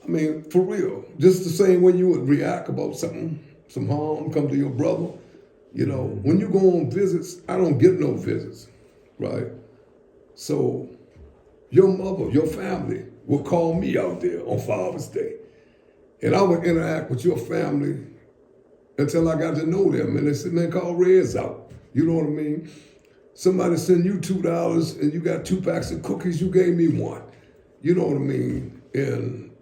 I mean, for real. Just the same way you would react about something, some harm come to your brother. You know, when you go on visits, I don't get no visits, right? So your mother, your family will call me out there on Father's Day. And I would interact with your family until I got to know them. And they said, man, call Reds out. You know what I mean? Somebody send you $2 and you got 2 packs of cookies, you gave me 1. You know what I mean? And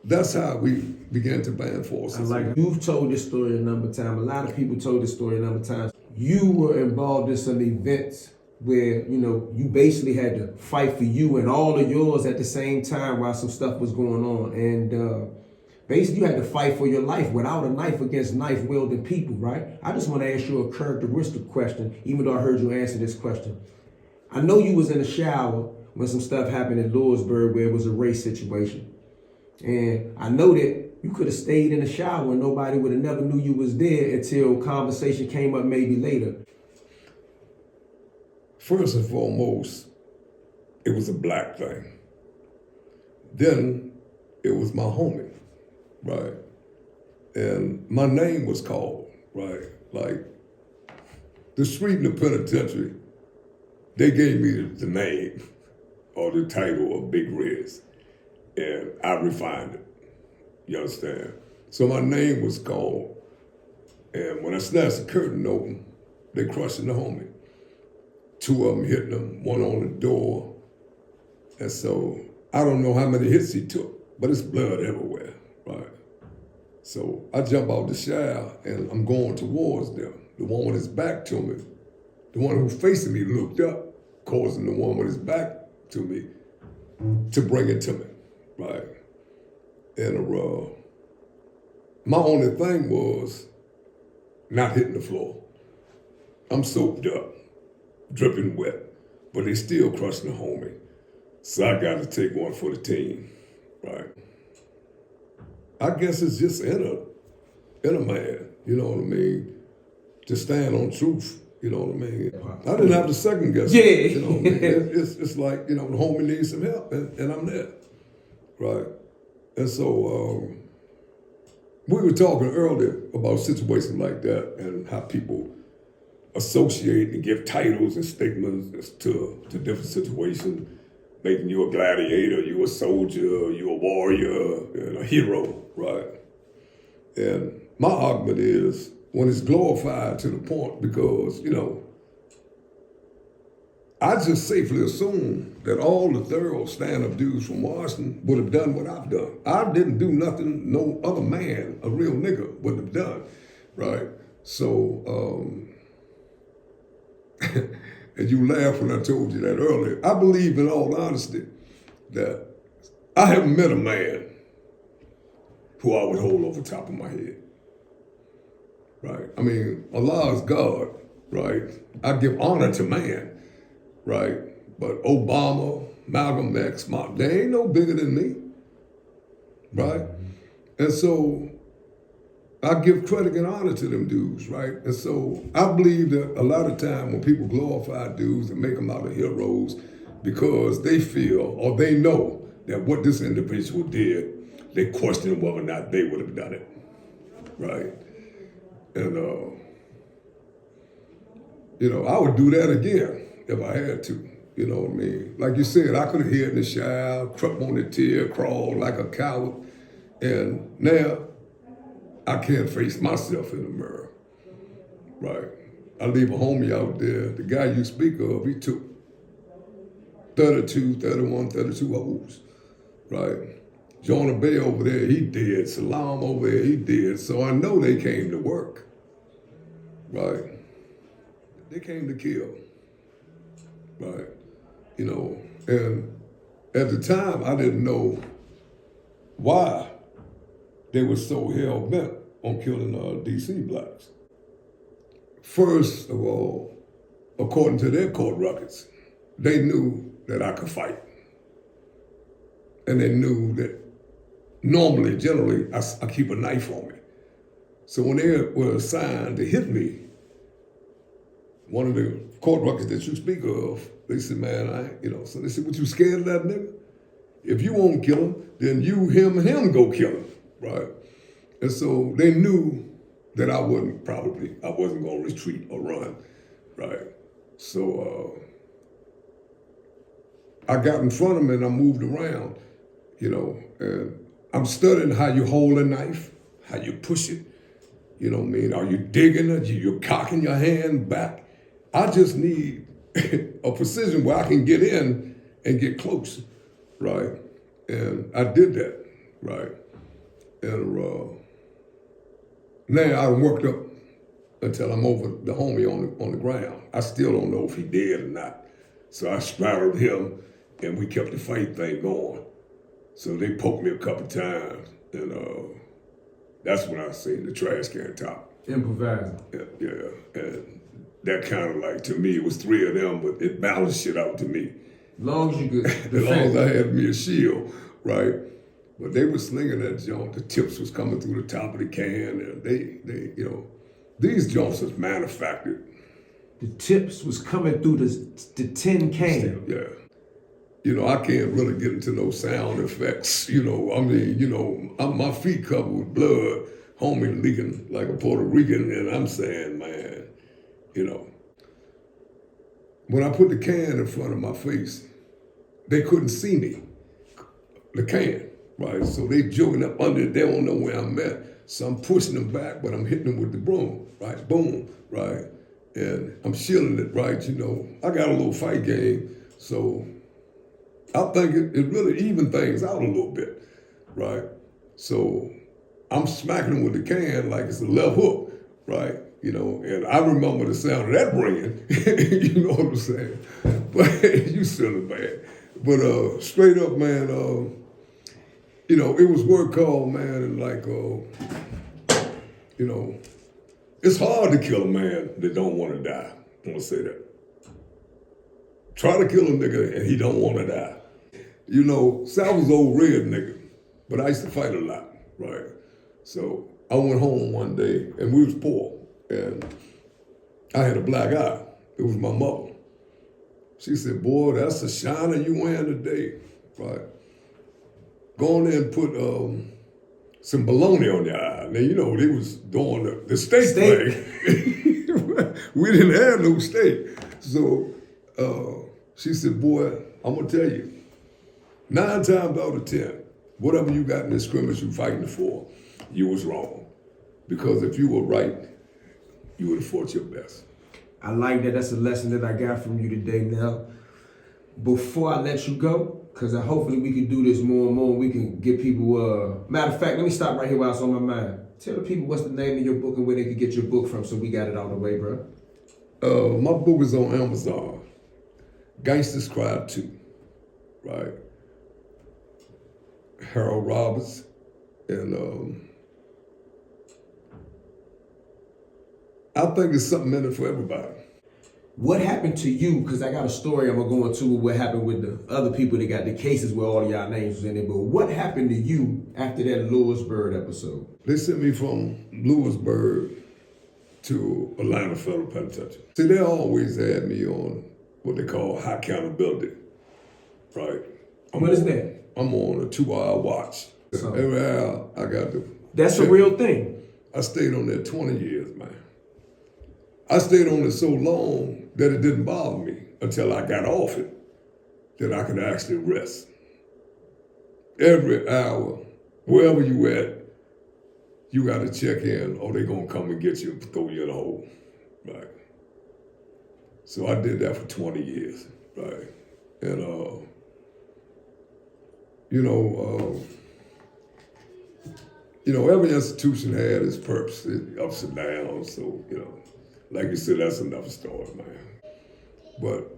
that's how we began to band forces. Like you've told this story a number of times. A lot of people told this story a number of times. You were involved in some events where, you know, you basically had to fight for you and all of yours at the same time while some stuff was going on. And basically you had to fight for your life without a knife against knife-wielding people, right? I just want to ask you a characteristic question, even though I heard you answer this question. I know you was in the shower when some stuff happened in Lewisburg where it was a race situation. And I know that you could have stayed in the shower and nobody would have never knew you was there until conversation came up maybe later. First and foremost, it was a black thing. Then it was my homie, right? And my name was called, right? Like the street in the penitentiary, they gave me the name or the title of Big Reds, and I refined it. You understand? So my name was called, and when I snatched the curtain open, they crushing the homie. 2 of them hitting him, 1 on the door. And so I don't know how many hits he took, but it's blood everywhere, right? So I jump out the shower and I'm going towards them. The one with his back to me, the one who facing me looked up, causing the one with his back to me to bring it to me, right? And my only thing was not hitting the floor. I'm soaked up, dripping wet, but they still crushing the homie. So I got to take one for the team, right? I guess it's just in a man, you know what I mean? To stand on truth, you know what I mean? I didn't have to second guess it, you know what I mean? It's like, you know, the homie needs some help and I'm there, right? And so we were talking earlier about situations like that and how people associate and give titles and statements to different situations, making you a gladiator, you a soldier, you a warrior, and a hero, right? And my argument is when it's glorified to the point because, you know, I just safely assume that all the thorough stand-up dudes from Washington would have done what I've done. I didn't do nothing no other man, a real nigga, wouldn't have done, right? So, and you laughed when I told you that earlier. I believe in all honesty that I haven't met a man who I would hold over the top of my head, right? I mean, Allah is God, right? I give honor to man, right? But Obama, Malcolm X, they ain't no bigger than me, right? And so I give credit and honor to them dudes, right? And so I believe that a lot of time when people glorify dudes and make them out of heroes because they feel or they know that what this individual did, they question whether or not they would have done it, right? And, you know, I would do that again if I had to, you know what I mean? Like you said, I could have hid in the shower, crept on the tier, crawled like a coward, and now I can't face myself in the mirror, right? I leave a homie out there, the guy you speak of, he took 32, 31, 32 O's, right? Jonah Bay over there, he did. Salam over there, he did. So I know they came to work, right? They came to kill, right? You know, and at the time, I didn't know why they were so hell-bent on killing DC blacks. First of all, according to their court records, they knew that I could fight. And they knew that normally, generally, I keep a knife on me. So when they were assigned to hit me, one of the court records that you speak of, they said, man, so they said, what, you scared of that nigga? If you won't kill him, then you, him go kill him, right? And so they knew that I wasn't going to retreat or run, right? So I got in front of him and I moved around, and I'm studying how you hold a knife, how you push it, you know what I mean? Are you digging it? You're cocking your hand back. I just need a precision where I can get in and get close, right? And I did that, right? And now I worked up until I'm over the homie on the ground. I still don't know if he did or not. So I straddled him and we kept the fight thing going. So they poked me a couple times and that's when I seen the trash can top. Improvising. Yeah. And that kind of like, to me, it was three of them, but it balanced shit out to me. As long as you could As long as I had me a shield, right? But they were slinging that junk. The tips was coming through the top of the can, and they these jumps was manufactured. The tips was coming through the tin can. Yeah. I can't really get into no sound effects. My feet covered with blood, homie leaking like a Puerto Rican, and I'm saying, man, when I put the can in front of my face, they couldn't see me, the can, right? So they joking up under it, they don't know where I'm at. So I'm pushing them back, but I'm hitting them with the broom, right? Boom, right? And I'm shielding it, right? I got a little fight game, so I think it really even things out a little bit, right? So I'm smacking them with the can like it's a left hook, right? And I remember the sound of that ringing, you know what I'm saying? But you silly man. But straight up, man, it was word called, man, and like, it's hard to kill a man that don't want to die. I'm gonna say that. Try to kill a nigga and he don't want to die. Sal was old red nigga, but I used to fight a lot, right? So I went home one day and we was poor and I had a black eye. It was my mother. She said, boy, that's the shiner you wearing today, right? Go on there and put some bologna on your eye. Now, they was doing the steak thing. We didn't have no steak. So she said, boy, I'm gonna tell you, 9 times out of 10, whatever you got in this scrimmage you fighting for, you was wrong. Because if you were right, you would have fought your best. I like that. That's a lesson that I got from you today. Now, before I let you go, because hopefully we can do this more and more, we can get people, matter of fact, let me stop right here while it's on my mind. Tell the people what's the name of your book and where they can get your book from so we got it out of the way, bro. My book is on Amazon. Gangsta's Cry 2, right? Harold Roberts, and I think there's something in it for everybody. What happened to you? Because I got a story I'm going to go into what happened with the other people that got the cases where all of y'all names was in it. But what happened to you after that Lewisburg episode? They sent me from Lewisburg to Atlanta Federal Penitentiary. See, they always had me on what they call high accountability, right? What is that? I'm on a 2-hour watch. So, every hour I got to That's check. a real thing. I stayed on there 20 years, man. I stayed on it so long that it didn't bother me until I got off it, that I could actually rest. Every hour, wherever you at, you got to check in or they going to come and get you and throw you in a hole, right? So I did that for 20 years, right? And, every institution had its purpose, its ups and downs. So, like you said, that's another story, man. But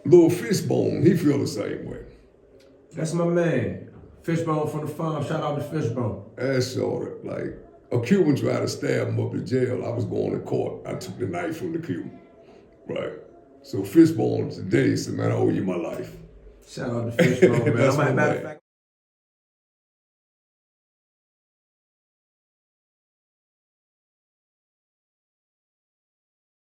Lil Fishbone, he feel the same way. That's my man. Fishbone from the farm. Shout out to Fishbone. That's short. Like, a Cuban tried to stab him up in jail. I was going to court. I took the knife from the Cuban, right? So Fishbone today said, man, I owe you my life. Shout out to Fishbone, man. That's Matter my of man. fact,